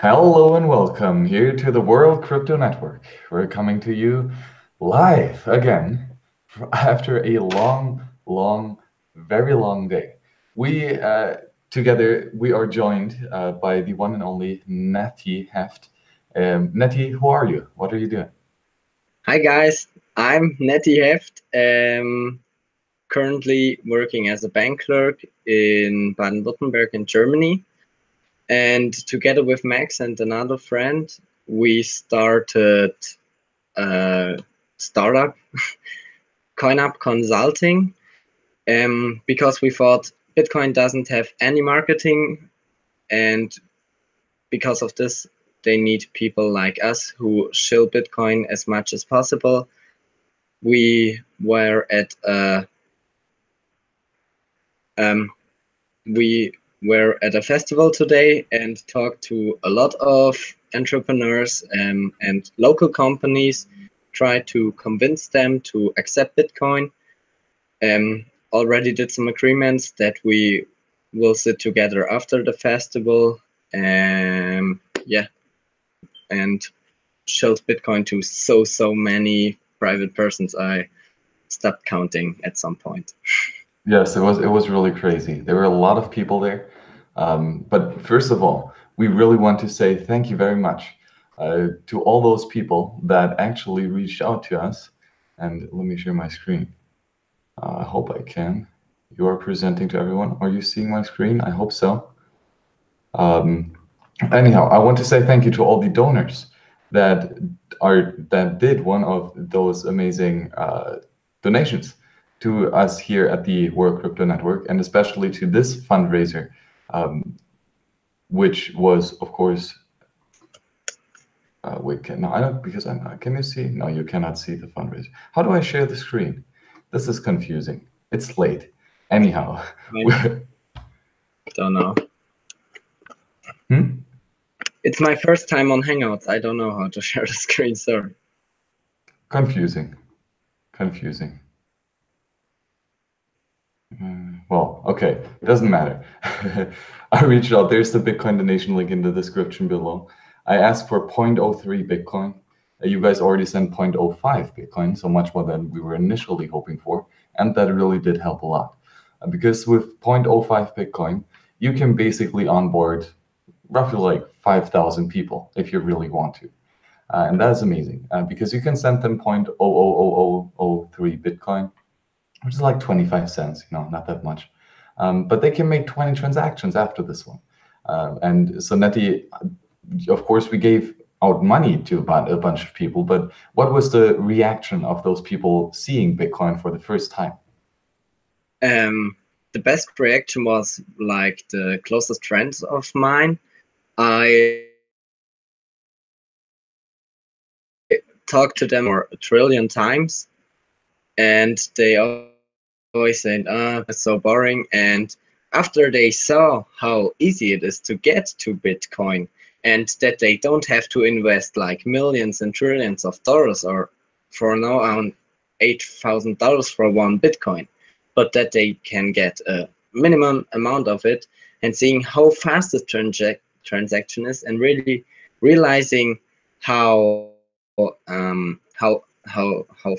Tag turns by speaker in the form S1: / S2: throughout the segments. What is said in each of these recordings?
S1: Hello and welcome here to the World Crypto Network. We're coming to you live again after a very long day. We together we are joined by the one and only Nettie Heft. Nettie, who are you? What are you doing?
S2: Hi guys, I'm Nettie Heft. Currently working as a bank clerk in Baden-Württemberg in Germany. And together with Max and another friend, we started a startup, CoinUp Consulting, because we thought Bitcoin doesn't have any marketing, and because of this, they need people like us who shill Bitcoin as much as possible. We were at a we were at a festival today and talked to a lot of entrepreneurs and local companies, tried to convince them to accept Bitcoin. Already did some agreements that we will sit together after the festival. Yeah, and showed Bitcoin to so many private persons. I stopped counting at some point.
S1: Yes, it was really crazy. There were a lot of people there. But first of all, we really want to say thank you very much to all those people that actually reached out to us. And let me share my screen. I hope I can. You are presenting to everyone. Are you seeing my screen? I hope so. Um, Anyhow, I want to say thank you to all the donors that did one of those amazing donations to us here at the World Crypto Network, and especially to this fundraiser, um, which was, of course, no, I don't, because I'm not, can you see? No, you cannot see the fundraiser. How do I share the screen? This is confusing. It's late. Anyhow,
S2: I don't know.
S1: hmm?
S2: It's my first time on Hangouts. I don't know how to share the screen, sorry.
S1: Confusing. Well, okay, it doesn't matter. I reached out. There's the Bitcoin donation link in the description below. I asked for 0.03 Bitcoin. You guys already sent 0.05 Bitcoin, so much more than we were initially hoping for. And that really did help a lot. Because with 0.05 Bitcoin, you can basically onboard roughly like 5,000 people if you really want to. And that's amazing because you can send them 0.00003 Bitcoin, which is like 25 cents, not that much. But they can make 20 transactions after this one. And so Nettie, of course, we gave out money to a bunch of people, but what was the reaction of those people seeing Bitcoin for the first time?
S2: The best reaction was like the closest friends of mine. I talked to them for a trillion times, and they always said, it's so boring. And after they saw how easy it is to get to Bitcoin and that they don't have to invest like millions and trillions of dollars, or for now on $8,000 for one Bitcoin, but that they can get a minimum amount of it, and seeing how fast the transaction is, and really realizing how how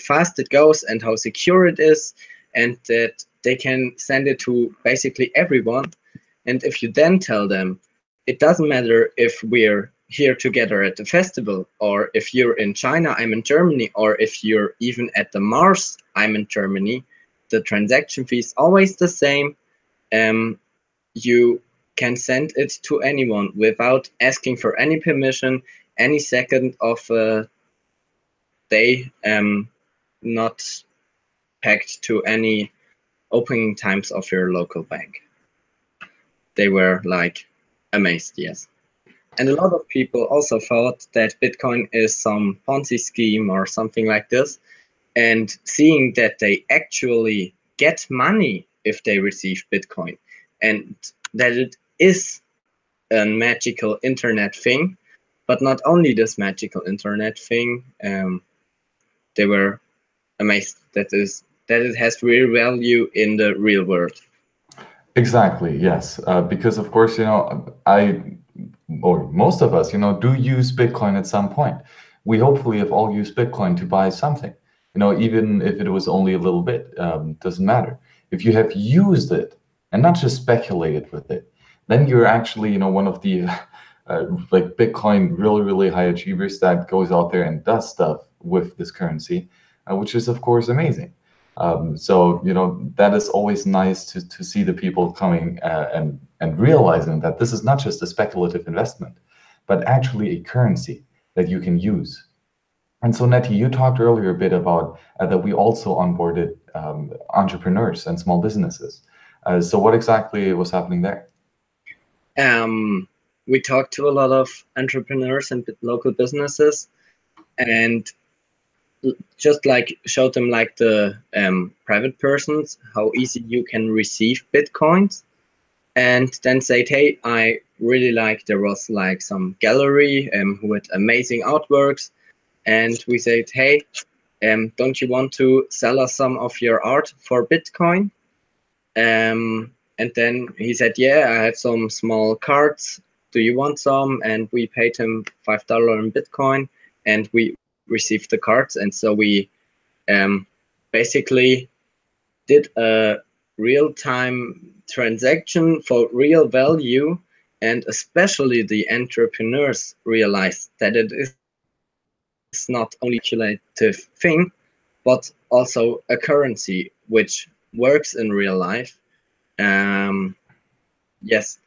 S2: fast it goes and how secure it is, and that they can send it to basically everyone. And if you then tell them, it doesn't matter if we're here together at the festival, or if you're in China, I'm in Germany, or if you're even at the Mars, I'm in Germany, the transaction fee is always the same. You can send it to anyone without asking for any permission, any second of day, not pegged to any opening times of your local bank. They were like amazed, yes. And a lot of people also thought that Bitcoin is some Ponzi scheme or something like this. And seeing that they actually get money if they receive Bitcoin, and that it is a magical internet thing, but not only this magical internet thing, they were amazed that it has real value in the real world.
S1: Exactly, yes. Because of course, or most of us, do use Bitcoin at some point. We hopefully have all used Bitcoin to buy something, even if it was only a little bit, doesn't matter. If you have used it and not just speculated with it, then you're actually, one of the like Bitcoin really, really high achievers that goes out there and does stuff with this currency, which is of course amazing. So that is always nice to see the people coming and realizing that this is not just a speculative investment, but actually a currency that you can use. And so, Nettie, you talked earlier a bit about that we also onboarded entrepreneurs and small businesses. So what exactly was happening there?
S2: We talked to a lot of entrepreneurs and local businesses, and just like showed them like the private persons how easy you can receive Bitcoins, and then said, hey, I really like, there was like some gallery who had amazing artworks, and we said, hey, don't you want to sell us some of your art for Bitcoin? And then he said, yeah, I have some small cards. Do you want some? And we paid him $5 in Bitcoin, and we received the cards. And so we basically did a real-time transaction for real value. And especially the entrepreneurs realized that it is not only a speculative thing, but also a currency which works in real life. Yes.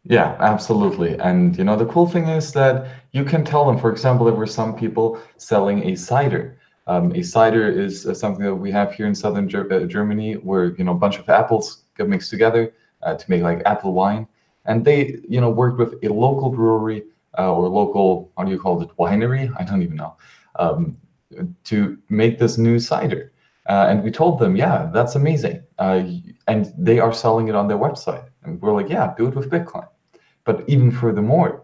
S1: Yeah, absolutely. And the cool thing is that you can tell them, for example, there were some people selling a cider. A cider is something that we have here in southern Germany, where a bunch of apples get mixed together to make like apple wine. And they worked with a local brewery or local, how do you call it, winery? I don't even know, to make this new cider. And we told them, yeah, that's amazing. And they are selling it on their website. And we're like, yeah, do it with Bitcoin. But even furthermore,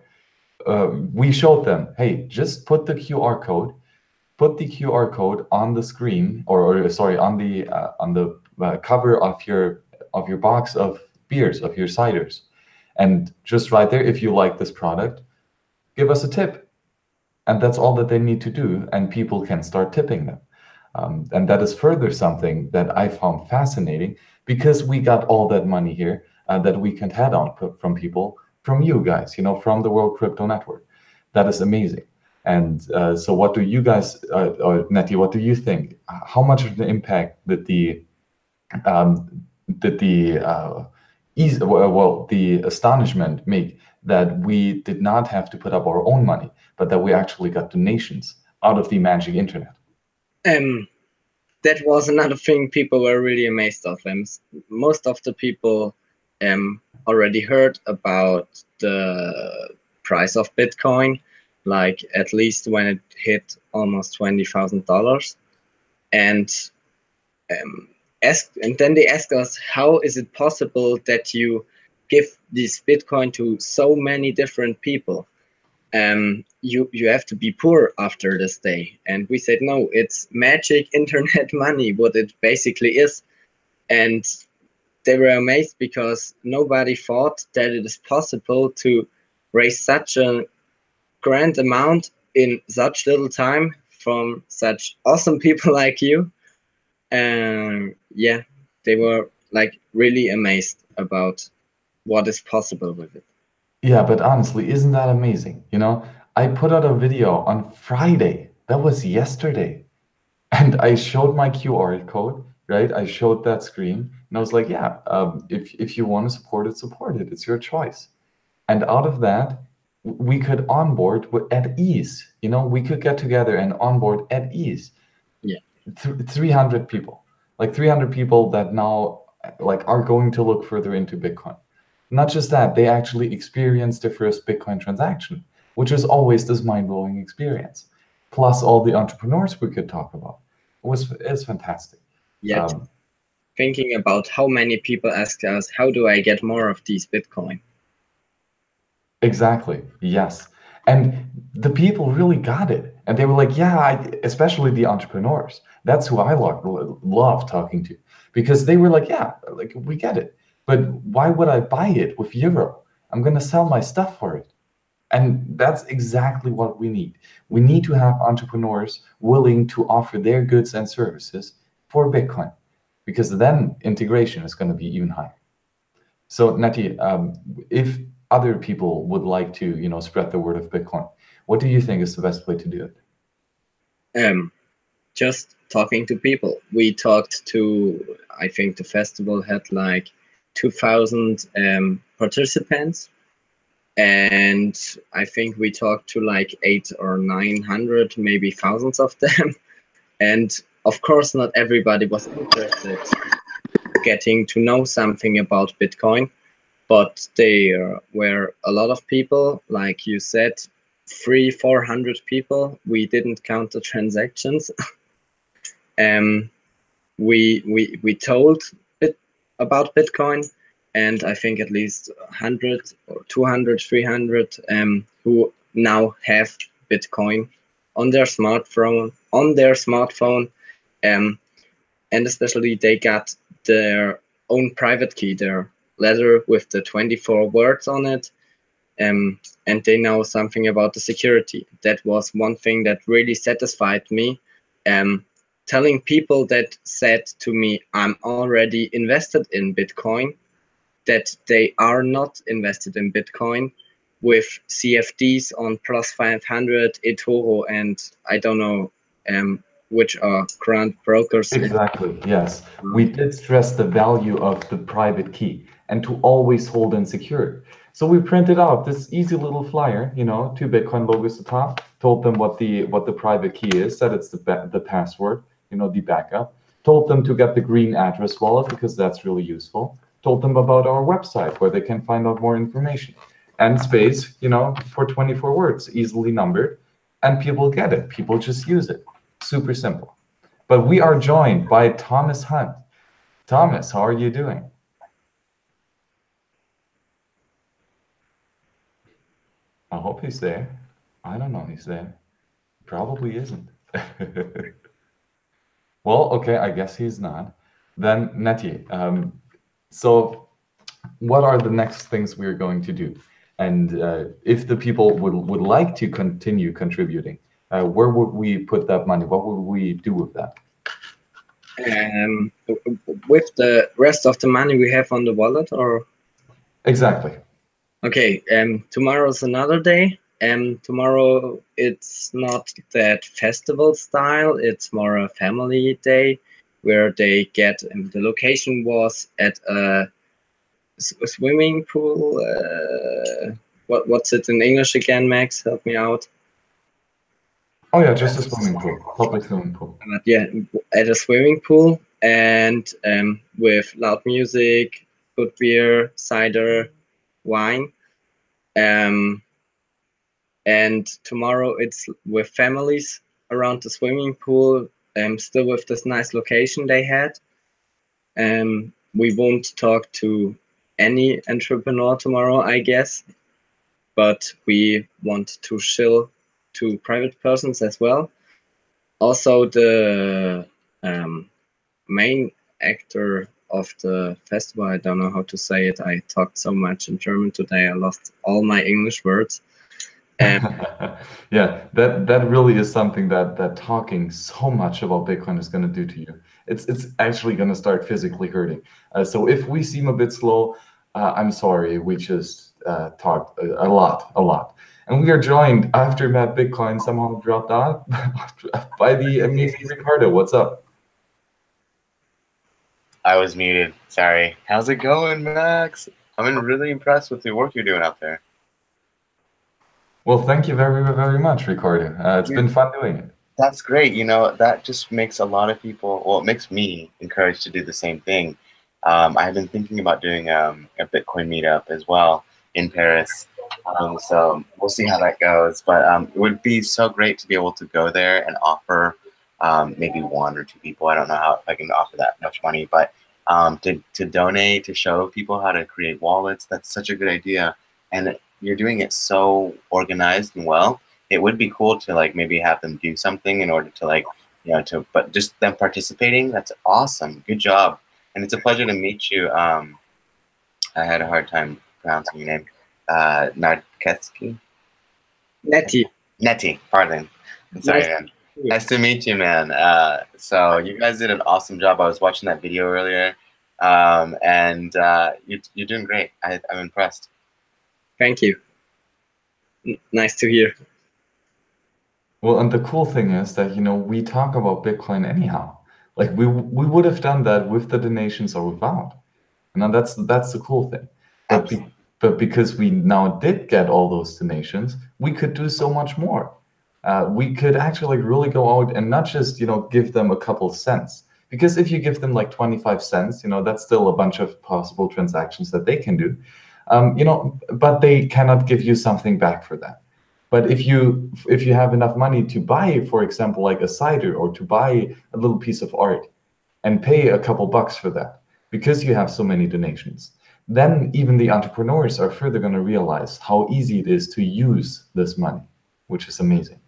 S1: we showed them, hey, just put the QR code on the screen, or sorry, on the cover of your box of beers, of your ciders, and just right there, if you like this product, give us a tip, and that's all that they need to do, and people can start tipping them. And that is further something that I found fascinating, because we got all that money here that we can head on from people, from you guys, from the World Crypto Network. That is amazing. And so what do you guys, or Nettie, what do you think? How much of an impact did the astonishment make that we did not have to put up our own money, but that we actually got donations out of the magic internet?
S2: That was another thing people were really amazed of. Most of the people already heard about the price of Bitcoin, like at least when it hit almost $20,000, and then they asked us, how is it possible that you give this Bitcoin to so many different people? You have to be poor after this day. And we said, no, it's magic internet money, what it basically is. And they were amazed, because nobody thought that it is possible to raise such a grand amount in such little time from such awesome people like you. And yeah, they were like really amazed about what is possible with it.
S1: Yeah, but honestly, isn't that amazing? I put out a video on Friday. That was yesterday. And I showed my QR code, right? I showed that screen, and I was like, yeah, if you want to support it, support it. It's your choice. And out of that, we could onboard at ease. We could get together and onboard at ease.
S2: Yeah.
S1: 300 people, like 300 people that now like are going to look further into Bitcoin. Not just that, they actually experienced their first Bitcoin transaction, which is always this mind-blowing experience. Plus all the entrepreneurs we could talk about. It's fantastic.
S2: Yeah. Thinking about how many people ask us, how do I get more of these Bitcoin?
S1: Exactly. Yes. And the people really got it. And they were like, yeah, especially the entrepreneurs. That's who I love talking to, because they were like, yeah, like we get it. But why would I buy it with euro? I'm going to sell my stuff for it. And that's exactly what we need. We need to have entrepreneurs willing to offer their goods and services for Bitcoin, because then integration is going to be even higher. So Nati, if other people would like to, spread the word of Bitcoin, what do you think is the best way to do it?
S2: Just talking to people. We talked to, I think the festival had like 2,000 participants, and I think we talked to like 800 or 900, maybe thousands of them. And of course, not everybody was interested getting to know something about Bitcoin, but there were a lot of people, like you said, 300-400 people. We didn't count the transactions. We told it about Bitcoin, and I think at least 100 or 200, 300 who now have Bitcoin on their smartphone, and especially they got their own private key, their letter with the 24 words on it, and they know something about the security. That was one thing that really satisfied me. Telling people that said to me, I'm already invested in Bitcoin, that they are not invested in Bitcoin with CFDs on plus 500, eToro, and I don't know which are current brokers.
S1: Exactly, yes. We did stress the value of the private key and to always hold and secure it. So we printed out this easy little flyer, 2 Bitcoin logos at the top, told them what the private key is, said it's the password, the backup, told them to get the green address wallet because that's really useful, told them about our website where they can find out more information, and space, for 24 words, easily numbered, and people get it. People just use it. Super simple. But we are joined by Thomas Hunt. Thomas, how are you doing? I hope he's there. I don't know he's there. Probably isn't. Well, okay, I guess he's not. Then, Nettie, so what are the next things we're going to do? And if the people would like to continue contributing, where would we put that money? What would we do with that?
S2: With the rest of the money we have on the wallet, or?
S1: Exactly.
S2: Okay, tomorrow's another day. Tomorrow it's not that festival style, it's more a family day where they get, the location was at a swimming pool. What's it in English again, Max? Help me out.
S1: Oh yeah, just a swimming pool, public swimming pool.
S2: But yeah, at a swimming pool, and with loud music, good beer, cider, wine. And tomorrow it's with families around the swimming pool, still with this nice location they had. We won't talk to any entrepreneur tomorrow, I guess, but we want to chill to private persons as well. Also, the main actor of the festival, I don't know how to say it. I talked so much in German today, I lost all my English words.
S1: Yeah, that really is something that talking so much about Bitcoin is going to do to you. It's actually going to start physically hurting. So if we seem a bit slow, I'm sorry. We just talked a lot. And we are joined after Matt Bitcoin somehow dropped out by the amazing Ricardo. What's up?
S3: I was muted. Sorry. How's it going, Max? I'm really impressed with the work you're doing out there.
S1: Well, thank you very, very much, Ricardo. It's been fun doing it.
S3: That's great. That just makes a lot of people, well, it makes me encouraged to do the same thing. I've been thinking about doing a Bitcoin meetup as well in Paris. So we'll see how that goes. But it would be so great to be able to go there and offer maybe 1 or 2 people. I don't know if I can offer that much money, but to donate, to show people how to create wallets, that's such a good idea. And you're doing it so organized and well. It would be cool to maybe have them do something in order to but just them participating, that's awesome. Good job. And it's a pleasure to meet you. I had a hard time pronouncing your name. Narkeski?
S2: Netty.
S3: Netty, pardon. I'm sorry,
S2: Nice.
S3: man. Nice to meet you, man. So you guys did an awesome job. I was watching that video earlier, and you're doing great. I'm impressed.
S2: Thank you. Nice to hear.
S1: Well, and the cool thing is that, we talk about Bitcoin anyhow. Like we would have done that with the donations or without. And that's the cool thing. But because we now did get all those donations, we could do so much more. We could actually like really go out and not just, give them a couple cents. Because if you give them like 25 cents, that's still a bunch of possible transactions that they can do. But they cannot give you something back for that. But if you have enough money to buy, for example, like a cider or to buy a little piece of art and pay a couple bucks for that, because you have so many donations, then even the entrepreneurs are further going to realize how easy it is to use this money, which is amazing.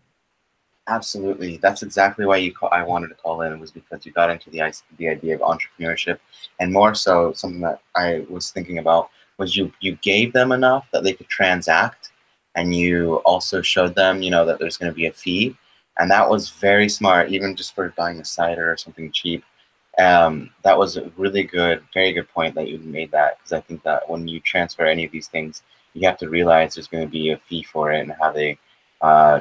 S3: Absolutely. That's exactly why I wanted to call in, was because you got into the idea of entrepreneurship, and more so something that I was thinking about was you gave them enough that they could transact, and you also showed them, that there's going to be a fee, and that was very smart, even just for buying a cider or something cheap. That was a really good, very good point that you made that, because I think that when you transfer any of these things, you have to realize there's going to be a fee for it, and how they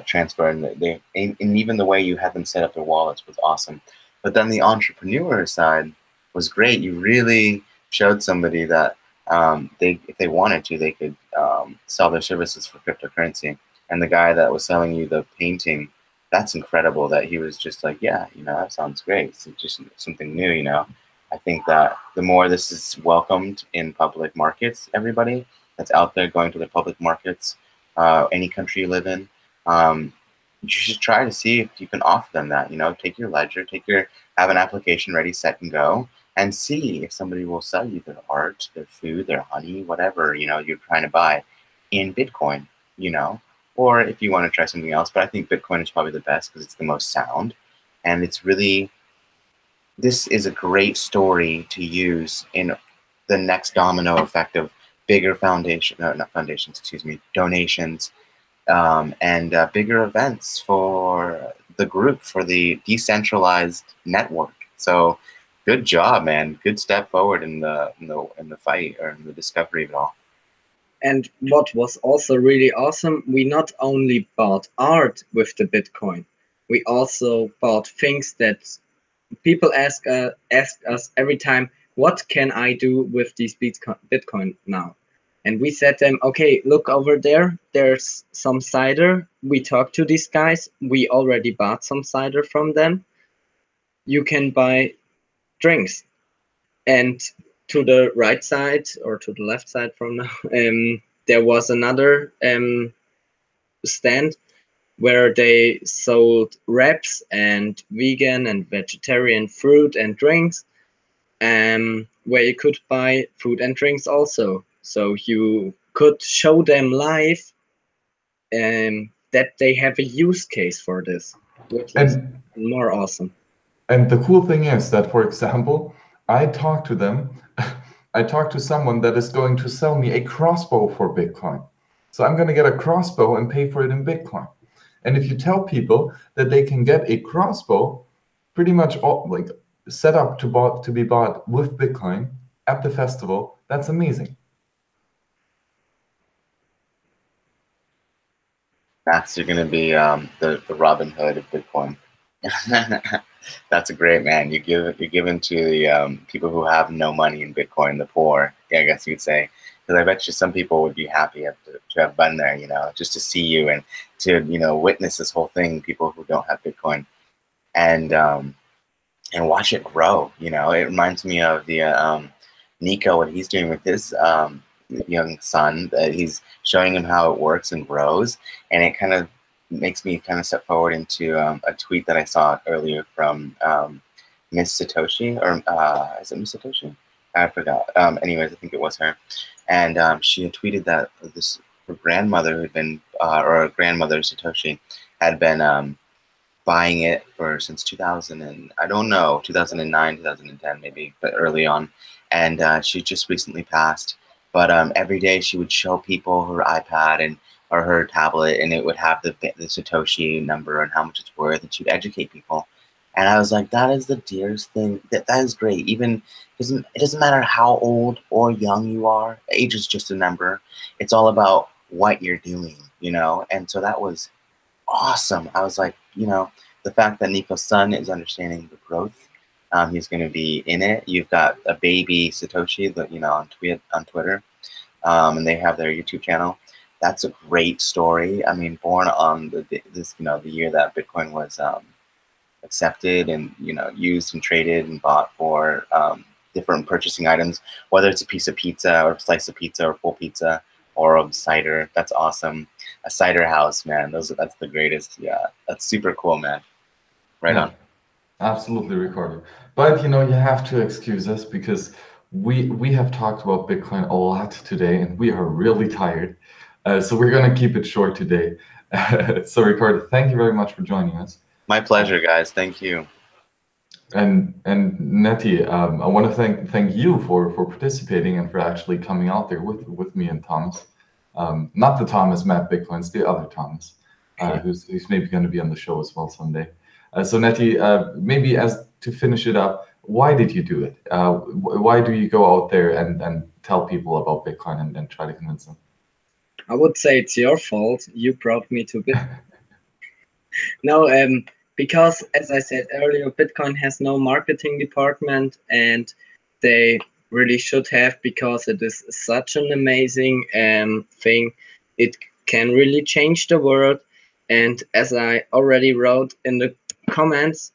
S3: transfer, and even the way you had them set up their wallets was awesome. But then the entrepreneur side was great. You really showed somebody that if they wanted to, they could sell their services for cryptocurrency. And the guy that was selling you the painting, that's incredible that he was just like, yeah, that sounds great. It's just something new, I think that the more this is welcomed in public markets, everybody that's out there going to the public markets, any country you live in, you should try to see if you can offer them that. Take your ledger, have an application ready, set, and go, and see if somebody will sell you their art, their food, their honey, whatever you're trying to buy in Bitcoin. Or if you want to try something else. But I think Bitcoin is probably the best because it's the most sound, and it's really, this is a great story to use in the next domino effect of bigger donations, and bigger events for the group, for the decentralized network. So good job, man. Good step forward in the fight, or in the discovery of it all.
S2: And what was also really awesome, we not only bought art with the Bitcoin, we also bought things that people ask us every time, what can I do with these Bitcoin now? And we said them, okay, look over there, there's some cider. We talked to these guys. We already bought some cider from them. You can buy drinks. And to the right side, or to the left side from now, there was another stand where they sold wraps and vegan and vegetarian fruit and drinks, where you could buy food and drinks also. So you could show them live that they have a use case for this, which is more awesome.
S1: And the cool thing is that, for example, I talked to them. I talked to someone that is going to sell me a crossbow for Bitcoin. So I'm going to get a crossbow and pay for it in Bitcoin. And if you tell people that they can get a crossbow pretty much like set up to be bought with Bitcoin at the festival, that's amazing.
S3: That's going to be the Robin Hood of Bitcoin. That's a great, man. You're giving to the people who have no money in Bitcoin, the poor, I guess you'd say. Because I bet you some people would be happy to have been there, just to see you and to witness this whole thing. People who don't have Bitcoin, and watch it grow. It reminds me of the Nico, what he's doing with his young son. That he's showing him how it works and grows, and it kind of makes me kind of step forward into a tweet that I saw earlier from Miss Satoshi, or is it Miss Satoshi? I forgot. Anyways, I think it was her, and she had tweeted that her grandmother had been, or her grandmother Satoshi, had been buying it since 2000 and I don't know, 2009, 2010 maybe, but early on, and she just recently passed. But every day she would show people her iPad and or her tablet, and it would have the Satoshi number and how much it's worth, and she'd educate people. And I was like, that is the dearest thing. That is great. Even it doesn't matter how old or young you are. Age is just a number. It's all about what you're doing, you know. And so that was awesome. I was like, you know, the fact that Nico's son is understanding the growth. He's going to be in it. You've got a baby Satoshi, that you know, on Twitter, and they have their YouTube channel. That's a great story. I mean, born on the year that Bitcoin was accepted and used and traded and bought for different purchasing items, whether it's a piece of pizza or a slice of pizza or full pizza or a cider. That's awesome. A cider house, man. That's the greatest. Yeah, that's super cool, man. Right on.
S1: Absolutely, Ricardo. But you have to excuse us because we have talked about Bitcoin a lot today, and we are really tired. So we're gonna keep it short today. So Ricardo, thank you very much for joining us.
S3: My pleasure, guys. Thank you.
S1: And Nettie, I want to thank you for participating and for actually coming out there with me and Thomas. Not the Thomas Matt Bitcoins, the other Thomas, who's maybe going to be on the show as well someday. So Nettie, maybe as to finish it up, why did you do it? Why do you go out there and tell people about Bitcoin and try to convince them?
S2: I would say it's your fault. You brought me to Bitcoin. No, because as I said earlier, Bitcoin has no marketing department, and they really should have, because it is such an amazing thing. It can really change the world. And as I already wrote in the comments,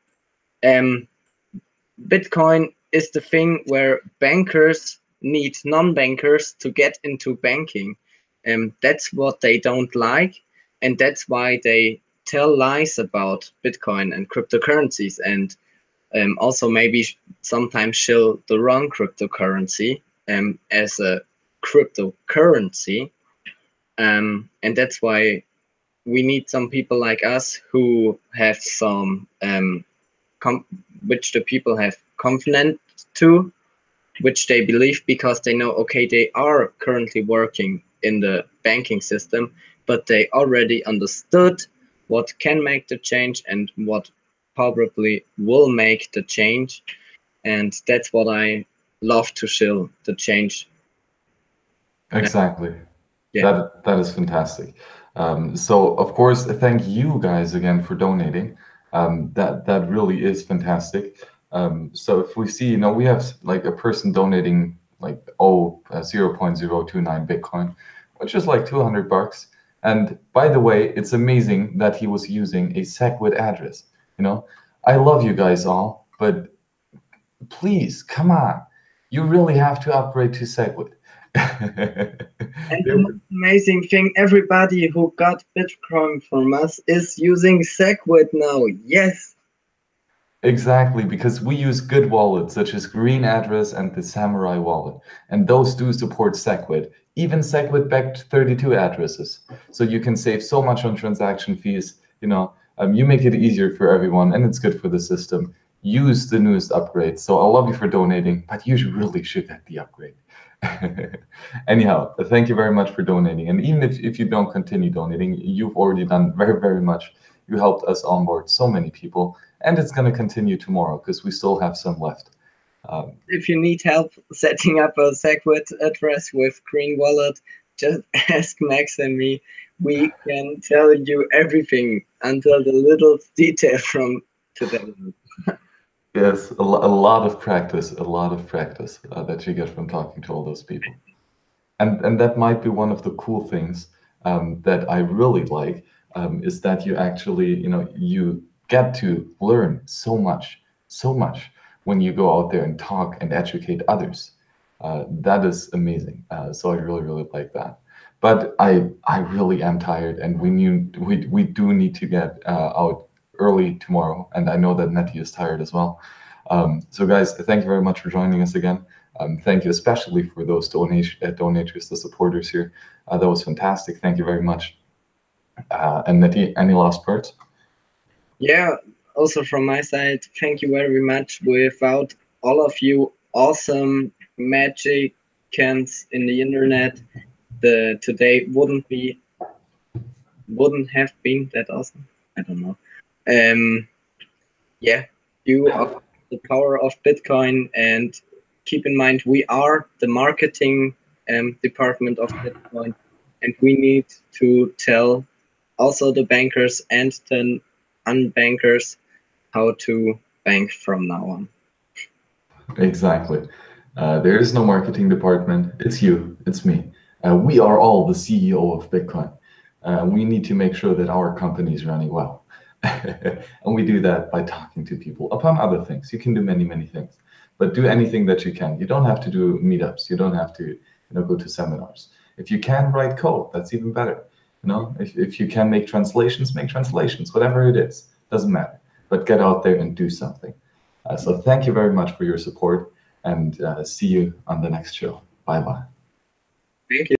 S2: Bitcoin is the thing where bankers need non-bankers to get into banking. That's what they don't like, and that's why they tell lies about Bitcoin and cryptocurrencies, and also maybe sometimes show the wrong cryptocurrency as a cryptocurrency. And that's why we need some people like us who have some which the people have confidence to, which they believe, because they know, okay, they are currently working in the banking system, but they already understood what can make the change and what probably will make the change. And that's what I love to show, the change.
S1: Exactly.
S2: Yeah.
S1: That is fantastic. So of course, thank you guys again for donating. That really is fantastic. So if we see, we have like a person donating like 0.029 Bitcoin, which is like $200. And by the way, it's amazing that he was using a SegWit address. I love you guys all, but please, come on. You really have to upgrade to SegWit.
S2: And the most amazing thing, everybody who got Bitcoin from us is using SegWit now. Yes.
S1: Exactly, because we use good wallets such as Green Address and the Samurai wallet, and those do support SegWit, even SegWit-backed 32 addresses. So you can save so much on transaction fees. You make it easier for everyone, and it's good for the system. Use the newest upgrades. So I love you for donating, but you really should get the upgrade. Anyhow, thank you very much for donating. And even if you don't continue donating, you've already done very, very much. You helped us onboard so many people, and it's going to continue tomorrow because we still have some left.
S2: If you need help setting up a SegWit address with Green Wallet, just ask Max and me. We can tell you everything until the little detail from today.
S1: Yes, a lot of practice, that you get from talking to all those people. And that might be one of the cool things that I really like, is that you actually, you get to learn so much when you go out there and talk and educate others. That is amazing. So I really, really like that. But I really am tired, and we do need to get out early tomorrow, and I know that Nettie is tired as well. So guys, thank you very much for joining us again. Thank you especially for those donators, the supporters here. That was fantastic. Thank you very much. And Nettie, any last words?
S2: Yeah, also from my side, thank you very much. Without all of you awesome magic weekends in the internet, today wouldn't have been that awesome. I don't know. Yeah, you are the power of Bitcoin, and keep in mind we are the marketing department of Bitcoin, and we need to tell also the bankers and the unbankers how to bank from now on.
S1: Exactly. There is no marketing department. It's you. It's me. We are all the CEO of Bitcoin. We need to make sure that our company is running well. And we do that by talking to people. Upon other things, you can do many, many things. But do anything that you can. You don't have to do meetups. You don't have to go to seminars. If you can write code, that's even better. If you can make translations, whatever it is. Doesn't matter. But get out there and do something. So thank you very much for your support, and see you on the next show. Bye-bye.
S2: Thank you.